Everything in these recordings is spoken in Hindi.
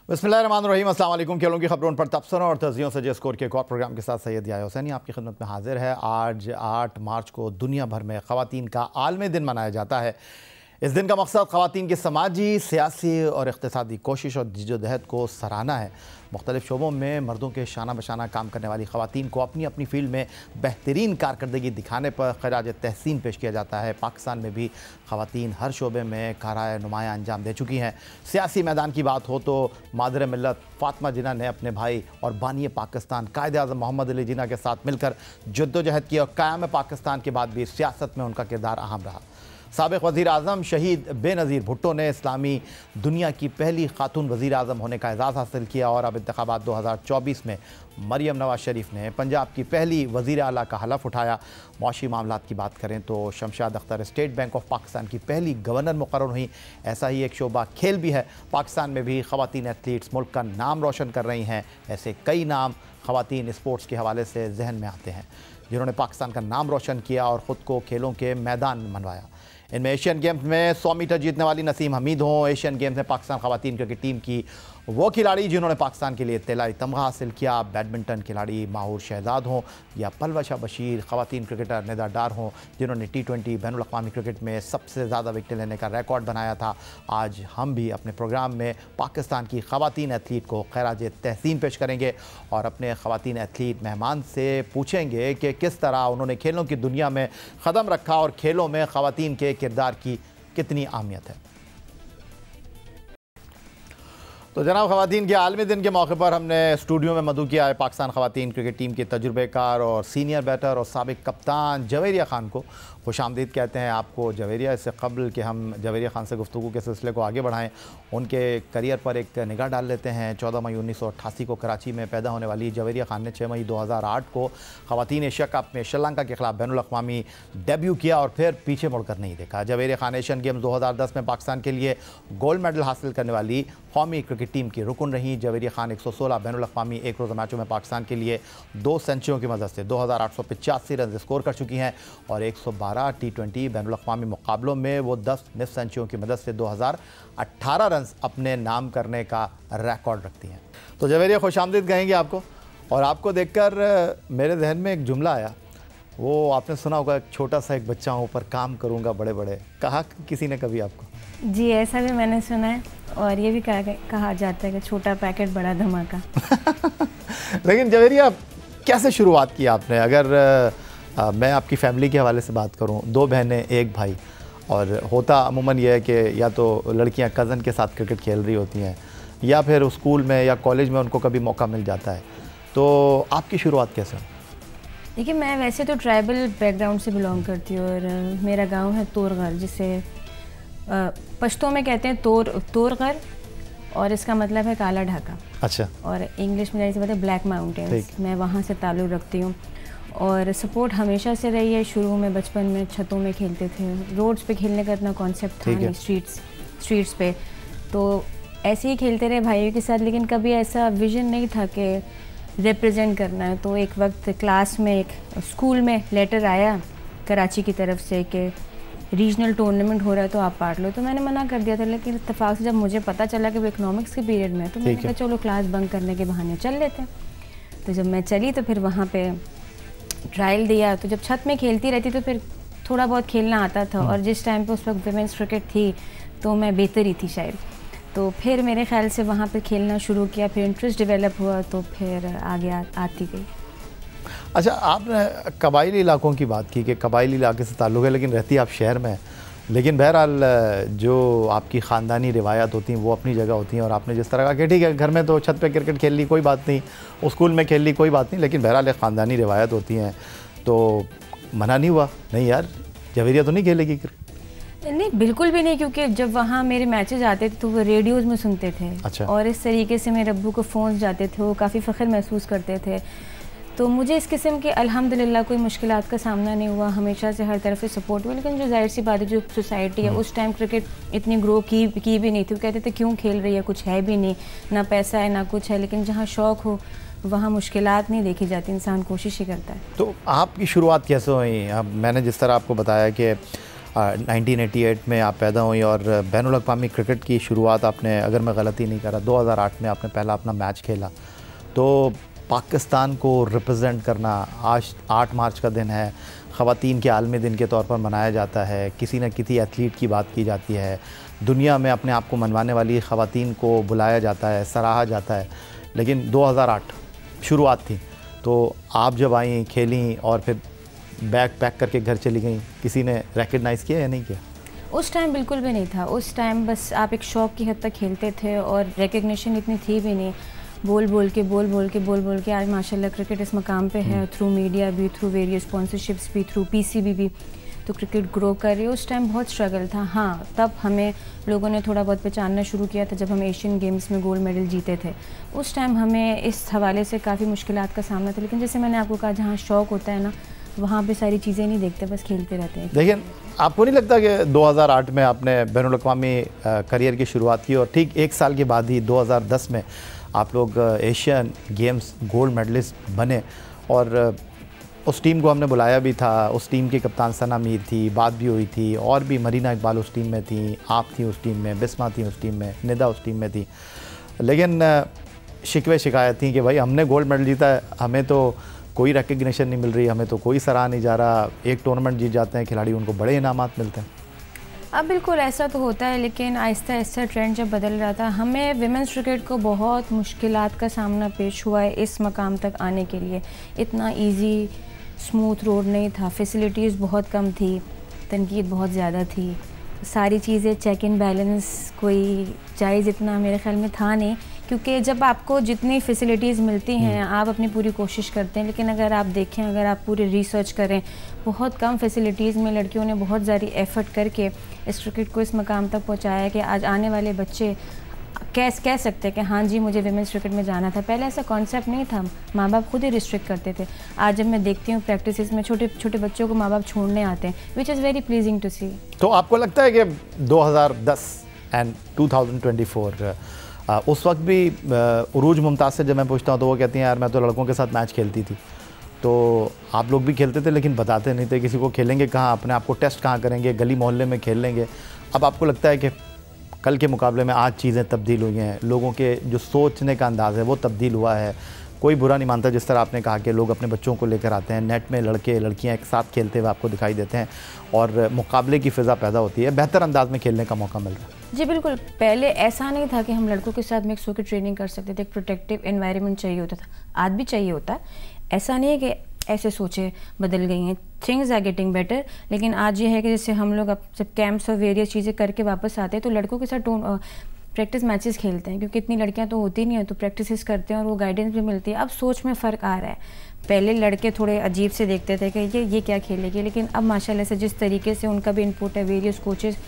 बिस्मिल्लाहिर्रहमानिर्रहीम, अस्सलाम वालेकुम। खेलों की खबरों पर तबसरों और तज़ियों से जे स्कोर के एक और प्रोग्राम के साथ सैयद याह्या हुसैनी आपकी खिदमत में हाजिर है। आज 8 मार्च को दुनिया भर में ख़वातीन का आलमी दिन मनाया जाता है। इस दिन का मकसद ख़वातीन की समाजी, सियासी और इक़्तिसादी कोशिश और जद्दोजहद को सराहना है। मुख्तलिफ़ शोबों में मर्दों के शाना बशाना काम करने वाली ख़वातीन को अपनी अपनी फ़ील्ड में बेहतरीन कारकर्दगी दिखाने पर ख़राज तहसीन पेश किया जाता है। पाकिस्तान में भी ख़वातीन हर शोबे में काराए नुमायाँ अंजाम दे चुकी हैं। सियासी मैदान की बात हो तो मादर मिल्लत फ़ातिमा जिन्ना ने अपने भाई और बानी पाकिस्तान कायद-ए-आज़म मोहम्मद अली जिन्ना के साथ मिलकर जद्दोजहद की और क़याम पाकिस्तान के बाद भी सियासत में उनका किरदार अहम रहा। साबिक़ वज़ीर आज़म शहीद बेनज़ीर भुट्टो ने इस्लामी दुनिया की पहली खातून वज़ीर आज़म होने का एज़ाज़ हासिल किया और अब इंतख़ाबात 2024 में मरियम नवाज़ शरीफ ने पंजाब की पहली वज़ीर आला का हलफ़ उठाया। मुआशी मामलात की बात करें तो Shamshad Akhtar state bank of Pakistan की पहली गवर्नर मुक़र्रर हुई। ऐसा ही एक शोबा खेल भी है। पाकिस्तान में भी ख़वातीन एथलीट्स मुल्क का नाम रोशन कर रही हैं। ऐसे कई नाम ख़वातीन स्पोर्ट्स के हवाले से जहन में आते हैं जिन्होंने पाकिस्तान का नाम रोशन किया और ख़ुद को खेलों के मैदान में मनवाया। इनमें एशियन गेम्स में 100 मीटर जीतने वाली नसीम हमीद हों, एशियन गेम्स में पाकिस्तान ख़वातीन क्रिकेट टीम की वो खिलाड़ी जिन्होंने पाकिस्तान के लिए तिलाई तमगा हासिल किया, बैडमिंटन खिलाड़ी माहूर शहजाद हों या पलवशा बशीर, ख़वातीन क्रिकेटर निदा डार हों जिन्होंने T20 बैनुल-अक़वामी क्रिकेट में सबसे ज़्यादा विकेट लेने का रिकॉर्ड बनाया था। आज हम भी अपने प्रोग्राम में पाकिस्तान की ख़वातीन एथलीट को खैराज तहसीन पेश करेंगे और अपने ख़वातीन एथलीट मेहमान से पूछेंगे कि किस तरह उन्होंने खेलों की दुनिया में क़दम रखा और खेलों में ख़वातीन के किरदार की कितनी अहमियत है। तो जनाब, ख़वातीन के आलमी दिन के मौके पर हमने स्टूडियो में मदऊ किया है पाकिस्तान ख़वातीन क्रिकेट टीम के तजुर्बेकार और सीनियर बैटर और साबिक़ कप्तान जवेरिया ख़ान को। खुशामदीद कहते हैं आपको जवेरिया। इससे कबल कि हम जवेरिया ख़ान से गुफ्तगू के सिलसिले को आगे बढ़ाएं, उनके करियर पर एक निगाह डाल लेते हैं। 14 मई 1988 को कराची में पैदा होने वाली जवेरिया ख़ान ने 6 मई 2008 को ख़वातीन एशिया कप में श्रीलंका के ख़िलाफ़ बैनुल-अक़वामी डेब्यू किया और फिर पीछे मुड़कर नहीं देखा। जवेरिया ख़ान एशियन गेम्स 2010 में पाकिस्तान के लिए गोल्ड मेडल हासिल करने वाली कौमी क्रिकेट टीम की रुकन रही। जवेरिया ख़ान 116 बैनुल-अक़वामी एक रोज़ा मैचों में पाकिस्तान के लिए 2 सेंचुरियों की मदद से 2885 रन स्कोर कर चुकी हैं और 112 T20 बैनुल-अक़वामी मुकाबलों में वो 10 निफ सेंचुरियों की मदद से 2018 रन अपने नाम करने का रिकॉर्ड रखती हैं। तो जवेरिया, खुशामदीद कहेंगे आपको। और आपको देखकर मेरे जहन में एक जुमला आया, वो आपने सुना होगा, एक छोटा सा एक बच्चा हूँ पर काम करूँगा बड़े बड़े। कहा किसी ने कभी आपको? जी, ऐसा भी मैंने सुना है और ये भी कहा जाता है कि छोटा पैकेट बड़ा धमाका। लेकिन जवेरिया, कैसे शुरुआत की आपने? अगर मैं आपकी फ़ैमिली के हवाले से बात करूं, 2 बहनें 1 भाई, और होता अमूमन यह है कि या तो लड़कियां कज़न के साथ क्रिकेट खेल रही होती हैं या फिर स्कूल में या कॉलेज में उनको कभी मौका मिल जाता है। तो आपकी शुरुआत कैसे? देखिए, मैं वैसे तो ट्राइबल बैकग्राउंड से बिलोंग करती हूँ और मेरा गाँव है तोरगर, जिसे पश्तो में कहते हैं तोरगर, और इसका मतलब है काला ढाका। अच्छा। और इंग्लिश में जैसे कहते हैं ब्लैक माउंटेन्स। मैं वहाँ से ताल्लुक़ रखती हूँ और सपोर्ट हमेशा से रही है। शुरू में बचपन में छतों में खेलते थे, रोड्स पे खेलने का इतना कॉन्सेप्ट था नहीं, स्ट्रीट्स पे, तो ऐसे ही खेलते रहे भाइयों के साथ, लेकिन कभी ऐसा विज़न नहीं था कि रिप्रेजेंट करना है। तो एक वक्त क्लास में, एक स्कूल में लेटर आया कराची की तरफ से कि रीजनल टूर्नामेंट हो रहा है तो आप पार्ट लो। तो मैंने मना कर दिया था, लेकिन इत्तेफाक से जब मुझे पता चला कि वो इकोनॉमिक्स के पीरियड में, तो मैंने कहा चलो क्लास बंक करने के बहाने चल लेते हैं। तो जब मैं चली तो फिर वहाँ पे ट्रायल दिया। तो जब छत में खेलती रहती तो फिर थोड़ा बहुत खेलना आता था, और जिस टाइम पे उस वक्त वुमेंस क्रिकेट थी तो मैं बेहतर ही थी शायद। तो फिर मेरे ख्याल से वहाँ पे खेलना शुरू किया, फिर इंटरेस्ट डेवलप हुआ, तो फिर आगे आती गई। अच्छा, आपने कबायली इलाकों की बात की कि कबायली इलाके से ताल्लुक़ है, लेकिन रहती आप शहर में, लेकिन बहरहाल जो आपकी ख़ानदानी रिवायात होती हैं वो अपनी जगह होती हैं। और आपने जिस तरह कहा कि ठीक है, घर में तो छत पे क्रिकेट खेल ली कोई बात नहीं, स्कूल में खेल ली कोई बात नहीं, लेकिन बहरहाल एक ख़ानदानी रिवायत होती हैं, तो मना नहीं हुआ? नहीं यार, जवेरिया तो नहीं खेलेगी क्रिकेट? नहीं, बिल्कुल भी नहीं, क्योंकि जब वहाँ मेरे मैचेस आते थे तो वो रेडियोज़ में सुनते थे। अच्छा। और इस तरीके से मेरे अब्बू को फ़ोन जाते थे, वो काफ़ी फ़ख्र महसूस करते थे। तो मुझे इस किस्म के अल्हम्दुलिल्लाह कोई मुश्किलात का सामना नहीं हुआ, हमेशा से हर तरफ से सपोर्ट हुआ। लेकिन जो जाहिर सी बात है, जो सोसाइटी है उस टाइम क्रिकेट इतनी ग्रो की भी नहीं थी। वो कहते थे क्यों खेल रही है, कुछ है भी नहीं, ना पैसा है ना कुछ है। लेकिन जहाँ शौक़ हो वहाँ मुश्किलात नहीं देखी जाती, इंसान कोशिश ही करता है। तो आपकी शुरुआत कैसे हुई? अब मैंने जिस तरह आपको बताया कि 1988 में आप पैदा हुई और बैनुल अक़वामी क्रिकेट की शुरुआत आपने, अगर मैं गलती नहीं कर रहा, 2008 में आपने पहला अपना मैच खेला। तो पाकिस्तान को रिप्रेजेंट करना, आज 8 मार्च का दिन है, ख़वातीन के आलमी दिन के तौर पर मनाया जाता है। किसी न किसी एथलीट की बात की जाती है, दुनिया में अपने आप को मनवाने वाली ख़वातीन को बुलाया जाता है, सराहा जाता है। लेकिन 2008 शुरुआत थी, तो आप जब आई, खेलीं और फिर बैग पैक करके घर चली गई, किसी ने रिकग्नाइज़ किया या नहीं किया? उस टाइम बिल्कुल भी नहीं था। उस टाइम बस आप एक शौक़ की हद तक खेलते थे और रिकग्निशन इतनी थी भी नहीं। बोल बोल के आज माशाल्लाह क्रिकेट इस मकाम पे है, थ्रू मीडिया भी, थ्रू वेरियस स्पॉन्सरशिप्स भी, थ्रू पीसीबी भी, तो क्रिकेट ग्रो कर रही है। उस टाइम बहुत स्ट्रगल था। हाँ, तब हमें लोगों ने थोड़ा बहुत पहचानना शुरू किया था जब हम एशियन गेम्स में गोल्ड मेडल जीते थे। उस टाइम हमें इस हवाले से काफ़ी मुश्किलात का सामना था। लेकिन जैसे मैंने आपको कहा, जहाँ शौक़ होता है ना, वहाँ पे सारी चीज़ें नहीं देखते, बस खेलते रहते हैं। लेकिन आपको नहीं लगता कि 2008 में आपने बैनुल अक़वामी करियर की शुरुआत की और ठीक 1 साल के बाद ही 2010 में आप लोग एशियन गेम्स गोल्ड मेडलिस्ट बने? और उस टीम को हमने बुलाया भी था, उस टीम की कप्तान सना मीर थी, बात भी हुई थी, और भी मरीना इकबाल उस टीम में थी, आप थी उस टीम में, बिस्मा थी उस टीम में, निदा उस टीम में थी। लेकिन शिकवे शिकायत थी कि भाई हमने गोल्ड मेडल जीता है, हमें तो कोई रिकग्निशन नहीं मिल रही, हमें तो कोई सराहा नहीं जा रहा। एक टूर्नामेंट जीत जाते हैं खिलाड़ी, उनको बड़े इनामात मिलते हैं। अब बिल्कुल ऐसा तो होता है, लेकिन आहिस्ता आहिस्ता ट्रेंड जब बदल रहा था, हमें विमेंस क्रिकेट को बहुत मुश्किलात का सामना पेश हुआ है इस मकाम तक आने के लिए। इतना इजी स्मूथ रोड नहीं था, फैसिलिटीज़ बहुत कम थी, तनकीद बहुत ज़्यादा थी, सारी चीज़ें चेक इन बैलेंस कोई जायज़ इतना मेरे ख्याल में था नहीं। क्योंकि जब आपको जितनी फैसिलिटीज़ मिलती हैं, आप अपनी पूरी कोशिश करते हैं, लेकिन अगर आप देखें, अगर आप पूरी रिसर्च करें, बहुत कम फैसिलिटीज़ में लड़कियों ने बहुत ज़्यादा एफ़र्ट करके इस क्रिकेट को इस मकाम तक पहुंचाया है कि आज आने वाले बच्चे कह सकते हैं कि हाँ जी, मुझे विमेंस क्रिकेट में जाना था। पहले ऐसा कॉन्सेप्ट नहीं था, माँ बाप खुद ही रिस्ट्रिक्ट करते थे। आज जब मैं देखती हूँ प्रैक्टिसेस में छोटे छोटे बच्चों को माँ बाप छोड़ने आते हैं, which is very pleasing to see. तो आपको लगता है कि 2010 एंड 2024 उस वक्त भी उरूज मुमताज़ से जब मैं पूछता हूँ तो वो कहती हैं यार मैं तो लड़कों के साथ मैच खेलती थी। तो आप लोग भी खेलते थे लेकिन बताते नहीं थे किसी को, खेलेंगे कहाँ, अपने आप को टेस्ट कहाँ करेंगे, गली मोहल्ले में खेल लेंगे। अब आपको लगता है कि कल के मुकाबले में आज चीज़ें तब्दील हुई हैं, लोगों के जो सोचने का अंदाज़ है वो तब्दील हुआ है? कोई बुरा नहीं मानता, जिस तरह आपने कहा कि लोग अपने बच्चों को लेकर आते हैं, नेट में लड़के लड़कियां एक साथ खेलते हुए आपको दिखाई देते हैं और मुकाबले की फ़िज़ा पैदा होती है, बेहतर अंदाज में खेलने का मौका मिल रहा है। जी बिल्कुल, पहले ऐसा नहीं था कि हम लड़कों के साथ मिक्स होकर ट्रेनिंग कर सकते थे, एक प्रोटेक्टिव एनवायरनमेंट चाहिए होता था, आज भी चाहिए होता है। ऐसा नहीं है कि ऐसे सोचें बदल गई हैं, थिंग्स आर गेटिंग बेटर। लेकिन आज ये है कि जैसे हम लोग अब जब कैंप्स और वेरियस चीज़ें करके वापस आते हैं तो लड़कों के साथ प्रैक्टिस मैचेस खेलते हैं, क्योंकि इतनी लड़कियां तो होती नहीं है, तो प्रैक्टिस करते हैं और वो गाइडेंस भी मिलती है। अब सोच में फ़र्क आ रहा है। पहले लड़के थोड़े अजीब से देखते थे कि ये क्या खेलेगी, लेकिन अब माशाल्लाह से जिस तरीके से उनका भी इनपुट है, वेरियस कोचेस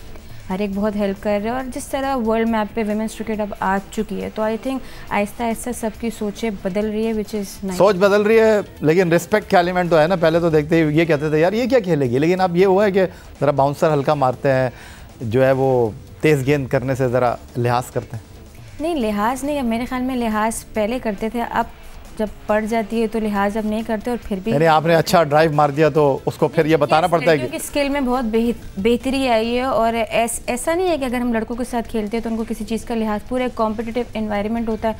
हर एक बहुत हेल्प कर रहे हैं, और जिस तरह वर्ल्ड मैप पे विमेंस क्रिकेट अब आ चुकी है, तो आई थिंक आहिस्ता आहिस्ता सबकी सोचें बदल रही है, विच इज़ नाइस। सोच बदल रही है, लेकिन रिस्पेक्ट का एलिमेंट तो है ना। पहले तो देखते ही ये कहते थे यार ये क्या खेलेगी, लेकिन अब ये हुआ है कि ज़रा बाउंसर हल्का मारते हैं, जो है वो तेज़ गेंद करने से ज़रा लिहाज करते हैं। नहीं, लिहाज नहीं, अब मेरे ख्याल में लिहाज पहले करते थे, अब जब पड़ जाती है तो लिहाज अब नहीं करते। और फिर भी यानी आपने अच्छा ड्राइव मार दिया तो उसको फिर ये बताना पड़ता है कि स्किल में बहुत बेहतरी आई है। और ऐसा नहीं है कि अगर हम लड़कों के साथ खेलते हैं तो उनको किसी चीज़ का लिहाज, पूरा एक कॉम्पिटिटिव एनवायरनमेंट होता है,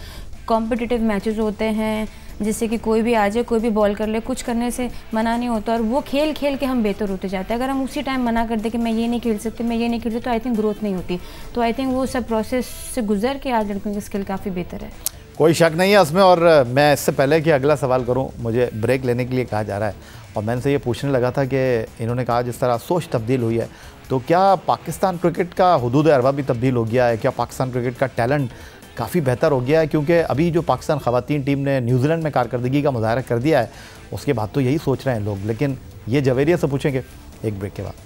कॉम्पिटिटिव मैचेस होते हैं, जिससे कि कोई भी आ जाए, कोई भी बॉल कर ले, कुछ करने से मना नहीं होता, और वो खेल खेल के हम बेहतर होते जाते हैं। अगर हम उसी टाइम मना कर दे कि मैं ये नहीं खेल सकती, मैं ये नहीं खेल सकती, तो आई थिंक ग्रोथ नहीं होती। तो आई थिंक वो सब प्रोसेस से गुजर के आज लड़कों की स्किल काफ़ी बेहतर है, कोई शक नहीं है उसमें। और मैं इससे पहले कि अगला सवाल करूं, मुझे ब्रेक लेने के लिए कहा जा रहा है और मैं इनसे ये पूछने लगा था कि इन्होंने कहा जिस तरह सोच तब्दील हुई है, तो क्या पाकिस्तान क्रिकेट का हुदूद अरबा भी तब्दील हो गया है? क्या पाकिस्तान क्रिकेट का टैलेंट काफ़ी बेहतर हो गया है? क्योंकि अभी जो पाकिस्तान ख़वातीन टीम ने न्यूजीलैंड में कारकर्दगी का मुज़ाहरा कर दिया है, उसके बाद तो यही सोच रहे हैं लोग, लेकिन ये जवेरिया से पूछेंगे एक ब्रेक के बाद।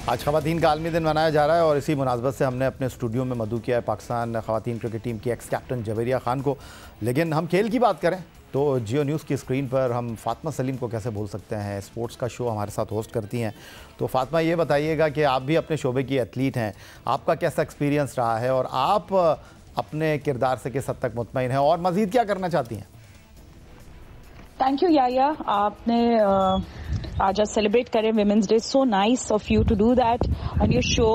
आज ख़वातीन का आलमी दिन मनाया जा रहा है और इसी मुनासबत से हमने अपने स्टूडियो में मदऊ किया है पाकिस्तान ख़वातीन क्रिकेट टीम की एक्स कैप्टन जवेरिया ख़ान को। लेकिन हम खेल की बात करें तो जियो न्यूज़ की स्क्रीन पर हम फ़ातिमा सलीम को कैसे भूल सकते हैं, स्पोर्ट्स का शो हमारे साथ होस्ट करती हैं। तो फ़ातिमा, ये बताइएगा कि आप भी अपने शोबे की एथलीट हैं, आपका कैसा एक्सपीरियंस रहा है और आप अपने किरदार से किस हद तक मुतमईन हैं और मज़ीद क्या करना चाहती हैं? थैंक यू याया, आपने आज सेलिब्रेट करें women's day, so nice of you to do that on your show.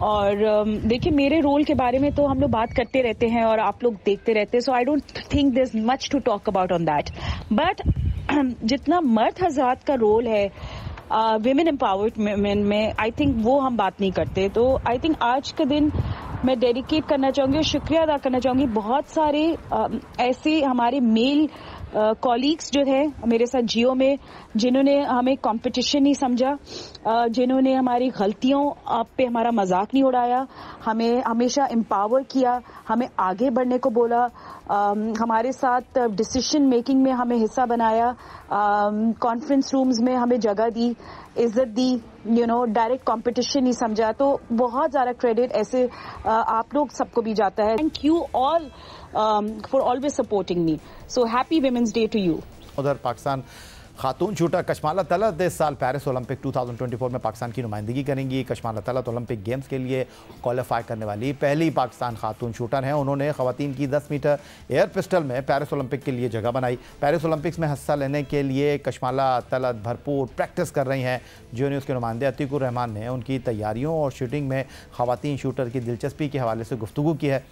और देखिए, मेरे रोल के बारे में तो हम लोग बात करते रहते हैं और आप लोग देखते रहते हैं, so I don't think there is much to talk about on that. But जितना मर्द हज़रात का रोल है विमेन एम्पावरमेंट में, आई थिंक वो हम बात नहीं करते। तो आई थिंक आज का दिन मैं डेडिकेट करना चाहूँगी और शुक्रिया अदा करना चाहूँगी बहुत सारे ऐसे हमारे मेल कॉलीग्स जो है मेरे साथ जियो में, जिन्होंने हमें कंपटीशन नहीं समझा, जिन्होंने हमारी गलतियों पे हमारा मजाक नहीं उड़ाया, हमें हमेशा एम्पावर किया, हमें आगे बढ़ने को बोला, हमारे साथ डिसीजन मेकिंग में हमें हिस्सा बनाया, कॉन्फ्रेंस रूम्स में हमें जगह दी, इज्जत दी, डायरेक्ट कंपटीशन नहीं समझा। तो बहुत ज़्यादा क्रेडिट ऐसे आप लोग सबको भी जाता है। Thank you all for always supporting me. So happy women's day to you. उधर पाकिस्तान खातून शूटर कशमाला तलत इस साल पेरिस ओलंपिक 2024 में पाकिस्तान की नुमाइंदगी करेंगी। कशमाला तलत ओलंपिक गेम्स के लिए क्वालिफाई करने वाली पहली पाकिस्तान खातून शूटर हैं। उन्होंने ख़वातीन की 10 मीटर एयर पिस्टल में पेरिस ओलंपिक के लिए जगह बनाई। पेरिस ओलंपिक्स में हिस्सा लेने के लिए कशमाला तलत भरपूर प्रैक्टिस कर रही हैं। जियो न्यूज़ के नुमाइंदे अतीकुर रहमान ने उनकी तैयारियों और शूटिंग में ख़वातीन शूटर की दिलचस्पी के हवाले से गुफ्तगू की है।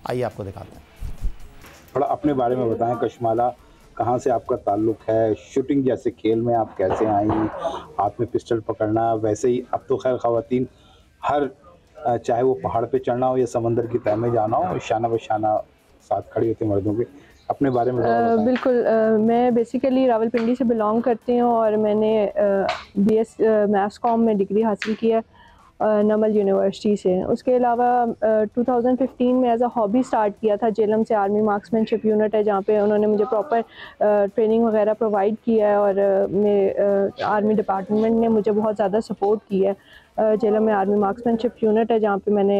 आइए आपको दिखाते हैं। थोड़ा अपने बारे में बताएं, कशमाला कहाँ से आपका ताल्लुक है, शूटिंग जैसे खेल में आप कैसे आई, हाथ में पिस्टल पकड़ना, वैसे ही अब तो खैर ख़वातीन हर चाहे वो पहाड़ पे चढ़ना हो या समंदर की तह में जाना हो, शाना बशाना साथ खड़ी होती मर्दों के, अपने बारे में बिल्कुल। मैं बेसिकली रावलपिंडी से बिलोंग करती हूँ और मैंने BS मैथ्स कॉम में डिग्री हासिल किया नमल यूनिवर्सिटी से। उसके अलावा 2015 में एज अ हॉबी स्टार्ट किया था। जेलम से आर्मी मार्क्समैनशिप यूनिट है जहाँ पे उन्होंने मुझे प्रॉपर ट्रेनिंग वगैरह प्रोवाइड किया है और मेरे आर्मी डिपार्टमेंट ने मुझे बहुत ज़्यादा सपोर्ट किया है। जेलम में आर्मी मार्क्समैनशिप यूनिट है जहाँ पे मैंने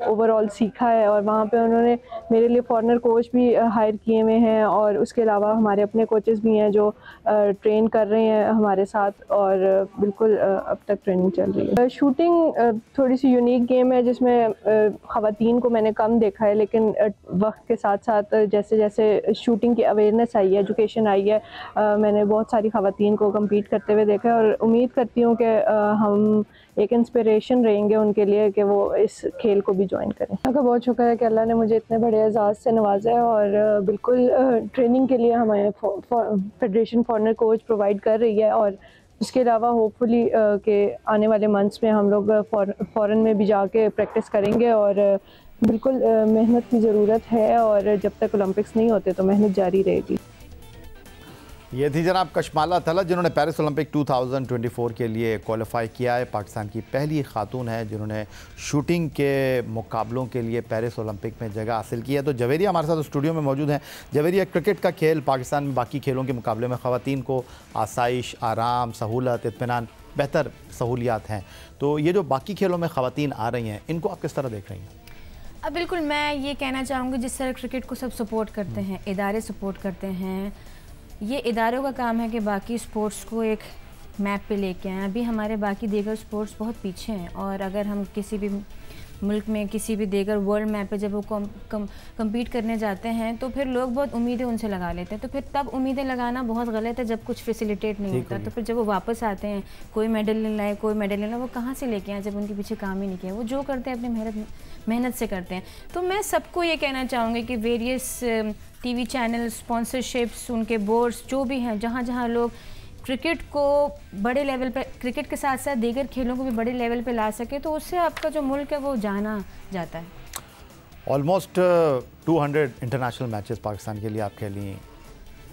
ओवरऑल सीखा है और वहाँ पे उन्होंने मेरे लिए फॉरेनर कोच भी हायर किए हुए हैं और उसके अलावा हमारे अपने कोचेस भी हैं जो ट्रेन कर रहे हैं हमारे साथ और बिल्कुल अब तक ट्रेनिंग चल रही है। शूटिंग थोड़ी सी यूनिक गेम है जिसमें ख़वातीन को मैंने कम देखा है, लेकिन वक्त के साथ साथ जैसे जैसे शूटिंग की अवेयरनेस आई है, एजुकेशन आई है, मैंने बहुत सारी ख़वातीन को कम्पीट करते हुए देखा है और उम्मीद करती हूँ कि हम एक इंस्पिरेशन रहेंगे उनके लिए कि वो इस खेल को भी ज्वाइन करें। अल्लाह का बहुत शुक्र है कि अल्लाह ने मुझे इतने बड़े एजाज़ से नवाजा है और बिल्कुल ट्रेनिंग के लिए हमें फेडरेशन फॉरेनर कोच प्रोवाइड कर रही है और उसके अलावा होपफुली कि आने वाले मंथ्स में हम लोग फॉरेन में भी जाके प्रैक्टिस करेंगे और बिल्कुल मेहनत की ज़रूरत है और जब तक ओलंपिक्स नहीं होते तो मेहनत जारी रहेगी। ये थी जनाब कशमाला तलत जिन्होंने पेरिस ओलंपिक 2024 के लिए क्वालिफाई किया है। पाकिस्तान की पहली खातून है जिन्होंने शूटिंग के मुकाबलों के लिए पेरिस ओलंपिक में जगह हासिल की है। तो जवेरिया हमारे साथ स्टूडियो में मौजूद हैं। जवेरिया, क्रिकेट का खेल पाकिस्तान में बाकी खेलों के मुकाबले में ख़वातीन को आसाइश, आराम, सहूलत, इत्मीनान, बेहतर सहूलियात हैं। तो ये जो बाकी खेलों में ख़वातीन आ रही हैं, इनको आप किस तरह देख रही हैं? अब बिल्कुल मैं ये कहना चाहूँगी, जिस तरह क्रिकेट को सब सपोर्ट करते हैं, इदारे सपोर्ट करते हैं, ये इदारों का काम है कि बाकी स्पोर्ट्स को एक मैप पे लेके आएँ। अभी हमारे बाकी दीगर स्पोर्ट्स बहुत पीछे हैं और अगर हम किसी भी मुल्क में किसी भी दीगर वर्ल्ड मैप पे जब वो कम्पीट करने जाते हैं तो फिर लोग बहुत उम्मीदें उनसे लगा लेते हैं। तो फिर तब उम्मीदें लगाना बहुत गलत है जब कुछ फैसिलिटेट नहीं होता। तो फिर जब वो वापस आते हैं, कोई मेडल नहीं लाए, कोई मेडल नहीं लाए, वो कहाँ से लेके आए जब उनके पीछे काम ही नहीं किया। वो जो करते हैं अपनी मेहनत से करते हैं। तो मैं सबको ये कहना चाहूँगी कि वेरियस TV चैनल, स्पॉन्सरशिप्स, उनके बोर्ड्स जो भी हैं, जहाँ जहाँ लोग क्रिकेट को बड़े लेवल पे, क्रिकेट के साथ साथ दीगर खेलों को भी बड़े लेवल पे ला सके, तो उससे आपका जो मुल्क है वो जाना जाता है। ऑलमोस्ट 200 इंटरनेशनल मैचेस पाकिस्तान के लिए आप खेली,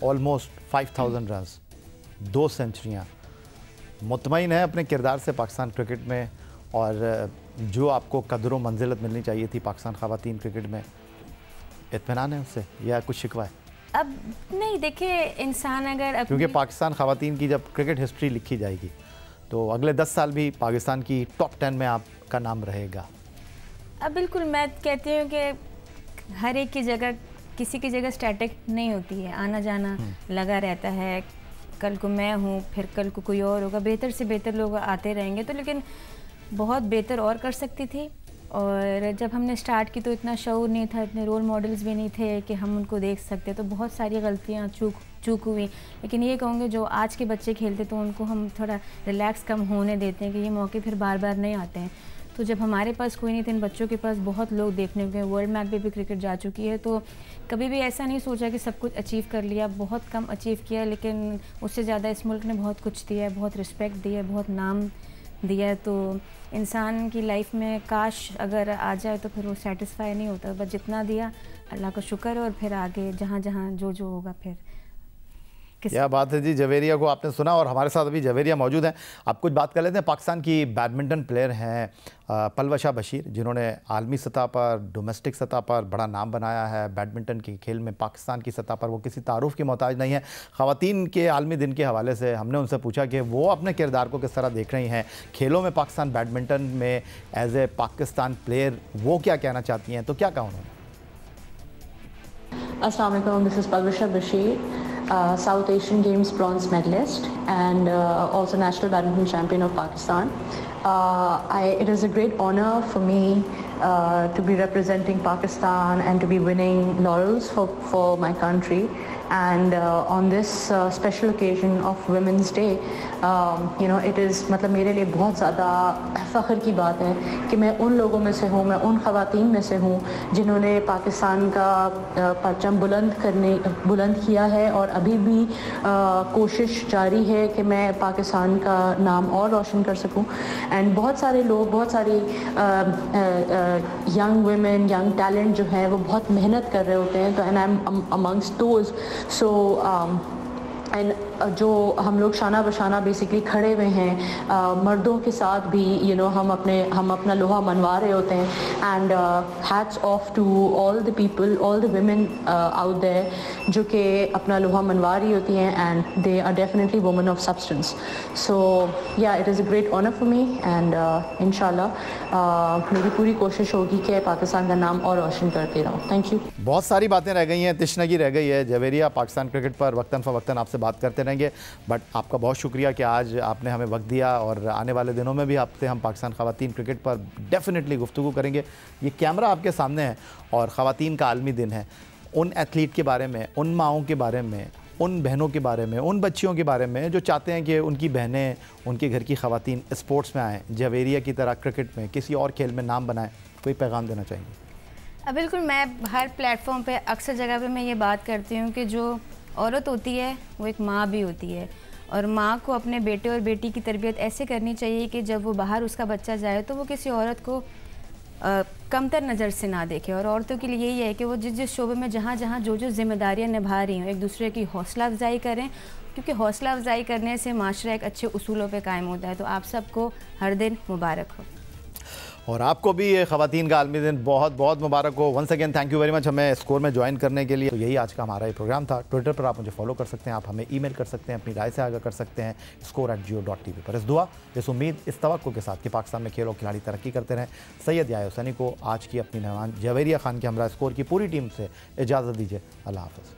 ऑलमोस्ट 5000 रन्स, 2 सेंचुरियाँ। मुतमईन है अपने किरदार से पाकिस्तान क्रिकेट में और जो आपको कदर मंजिलत मिलनी चाहिए थी पाकिस्तान ख़वातीन क्रिकेट में, इत्मीनान है उससे या कुछ शिकवा है? अब नहीं, देखिए इंसान अगर क्योंकि पाकिस्तान ख़वातीन की जब क्रिकेट हिस्ट्री लिखी जाएगी तो अगले 10 साल भी पाकिस्तान की टॉप 10 में आपका नाम रहेगा। अब बिल्कुल मैं कहती हूँ कि हर एक की जगह, किसी की जगह स्टैटिक नहीं होती है, आना जाना लगा रहता है। कल को मैं हूँ, फिर कल को कोई और होगा, बेहतर से बेहतर लोग आते रहेंगे। तो लेकिन बहुत बेहतर और कर सकती थी, और जब हमने स्टार्ट की तो इतना शऊर नहीं था, इतने रोल मॉडल्स भी नहीं थे कि हम उनको देख सकते, तो बहुत सारी गलतियाँ चूक हुई। लेकिन ये कहूँगी जो आज के बच्चे खेलते तो उनको हम थोड़ा रिलैक्स कम होने देते हैं कि ये मौके फिर बार बार नहीं आते हैं। तो जब हमारे पास कोई नहीं था, इन बच्चों के पास बहुत लोग देखने को, वर्ल्ड मैप पे भी क्रिकेट जा चुकी है, तो कभी भी ऐसा नहीं सोचा कि सब कुछ अचीव कर लिया। बहुत कम अचीव किया, लेकिन उससे ज़्यादा इस मुल्क ने बहुत कुछ दिया है, बहुत रिस्पेक्ट दी है, बहुत नाम दिया है। तो इंसान की लाइफ में काश अगर आ जाए तो फिर वो सेटिस्फाई नहीं होता, बस जितना दिया अल्लाह का शुक्र है, और फिर आगे जहाँ जहाँ जो होगा फिर। क्या बात है जी। जवेरिया को आपने सुना और हमारे साथ अभी जवेरिया मौजूद हैं। आप कुछ बात कर लेते हैं। पाकिस्तान की बैडमिंटन प्लेयर हैं पलवशा बशीर, जिन्होंने आलमी सतह पर, डोमेस्टिक सतह पर बड़ा नाम बनाया है। बैडमिंटन के खेल में पाकिस्तान की सतह पर वो किसी तारुफ की मोहताज नहीं है। ख़वातीन के आलमी दिन के हवाले से हमने उनसे पूछा कि वो अपने किरदार को किस तरह देख रही हैं खेलों में, पाकिस्तान बैडमिंटन में एज ए पाकिस्तान प्लेयर वो क्या कहना चाहती हैं, तो क्या कहा उन्होंने। अस्सलाम वालेकुम, this is Palwasha Bashir, South Asian Games bronze medalist and also National Badminton Champion of Pakistan. It is a great honor for me to be representing Pakistan and to be winning laurels for my country. And on this special occasion of Women's Day, it is मतलब मेरे लिए बहुत ज़्यादा फ़ख्र की बात है कि मैं उन लोगों में से हूँ, मैं उन ख़वातीन में से हूँ जिन्होंने पाकिस्तान का परचम बुलंद किया है, और अभी भी कोशिश जारी है कि मैं पाकिस्तान का नाम और रोशन कर सकूँ। एंड बहुत सारे लोग, बहुत सारी यंग वुमेन, यंग टैलेंट जो है वो बहुत मेहनत कर रहे होते हैं, तो and I am amongst those. So and जो हम लोग शाना बशाना बेसिकली खड़े हुए हैं मर्दों के साथ भी, हम अपना लोहा मनवा रहे होते हैं। And hats off to all the people, all the women out there जो कि अपना लोहा मनवा रही होती हैं, and they are definitely women of substance. So yeah it is a great honour for me, and इंशाल्लाह मेरी पूरी कोशिश होगी कि पाकिस्तान का नाम और रोशन करते रहूँ। Thank you. बहुत सारी बातें रह गई हैं, तिश्नगी रह गई है। जवेरिया, पाकिस्तान क्रिकेट पर वक्तन फ़वक्तन आपसे बात करते रहेंगे, बट आपका बहुत शुक्रिया कि आज आपने हमें वक्त दिया, और आने वाले दिनों में भी आपसे हम पाकिस्तान ख़वातीन क्रिकेट पर डेफिनेटली गुफ्तगू करेंगे। ये कैमरा आपके सामने है और ख़वातीन का आलमी दिन है। उन एथलीट के बारे में, उन माओं के बारे में, उन बहनों के बारे में, उन बच्चियों के बारे में जो चाहते हैं कि उनकी बहनें, उनके घर की ख़वातीन स्पोर्ट्स में आएँ, जवेरिया की तरह क्रिकेट में, किसी और खेल में नाम बनाएँ, कोई पैगाम देना चाहेंगे? बिल्कुल, मैं हर प्लेटफॉर्म पे अक्सर जगह पे मैं ये बात करती हूँ कि जो औरत होती है वो एक माँ भी होती है, और माँ को अपने बेटे और बेटी की तरबियत ऐसे करनी चाहिए कि जब वो बाहर उसका बच्चा जाए तो वो किसी औरत को कमतर नज़र से ना देखे। और औरतों के लिए यही है कि वो जिस शोबे में जहाँ जहाँ जो जिम्मेदारियाँ निभा रही हैं, एक दूसरे की हौसला अफजाई करें, क्योंकि हौसला अफजाई करने से माशरा एक अच्छे उसूलों पे कायम होता है। तो आप सबको हर दिन मुबारक हो, और आपको भी ये ख़वातीन का आलमी दिन बहुत बहुत मुबारक हो। Once again thank you very much हमें स्कोर में ज्वाइन करने के लिए। तो यही आज का हमारा ये प्रोग्राम था। ट्विटर पर आप मुझे फॉलो कर सकते हैं, आप हमें ईमेल कर सकते हैं, अपनी राय से आगाह कर सकते हैं score@geo.tv पर। इस दुआ, इस उम्मीद, इस तवक्कुल के साथ कि पाकिस्तान में खेल और खिलाड़ी तरक्की करते रहें, सैयद याह्या हुसैनी को आज की अपनी मेहमान जवेरिया खान के हमरा स्कोर की पूरी टीम से इजाज़त दीजिए। अल्लाह हाफ़िज़।